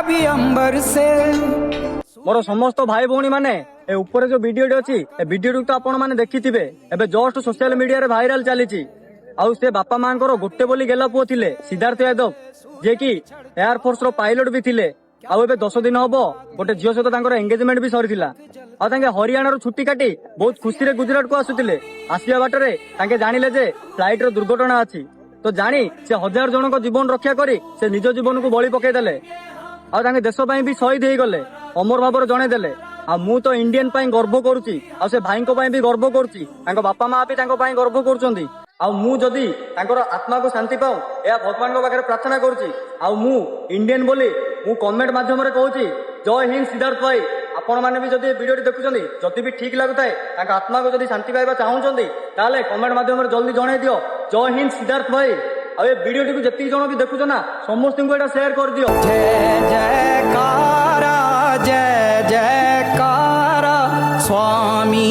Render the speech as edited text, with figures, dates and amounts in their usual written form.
भी अंबर से। मोर समस्त भाई भौणी माने ए ऊपर जो वीडियो अच्छी ए वीडियो तो आपण माने देखिथिबे एबे जस्ट सोशल मीडिया रे वायरल चलीची। आउ से बापा मांकर गोटे बोली गेला पुओ थिले सिद्धार्थ यादव जे कि एयर फोर्स रो पायलट भी थिले। आउ एबे 10 दिन हबो गोटे झियो सहित तांकर एंगेजमेंट भी सरीथिला। आ तांके हरियाणा रो छुट्टी काटी बहुत खुशी रे गुजरात को आसुतिले। आसिया बाटरे तांके जानिले जे फ्लाइट रो दुर्घटना अछि तो जानी से 1000 जनक जीवन रक्षा करी से निज जीवन को बलि पकई देले। आ तांके देश पई भी शहीद हे गले अमर भाबर जणे देले। आ मु तो इंडियन पई गर्व करूची आ से भाई को पई भी गर्व करूची तांको बापा मां भी तांको पई गर्व करूचंदी। आ मु जदी तांकर आत्मा को शांति पाऊ या भगवान को पाखरे प्रार्थना करूची। आ मु इंडियन बोली मु कमेंट माध्यम रे कहूची जय हिंद सिद्धार्थ भाई। आपण माने भी जदी वीडियो देखुचंदी जदी भी ठीक लागुताय तांका आत्मा को जदी शांति पाइबा चाहूचंदी ताले कमेंट माध्यम रे जल्दी जणाई दियो जय हिंद सिद्धार्थ भाई। आ ए वीडियो टी जति जण भी देखुछ ना समस्त को एटा शेयर कर दियो। जय जयकारा जय जयकारा स्वामी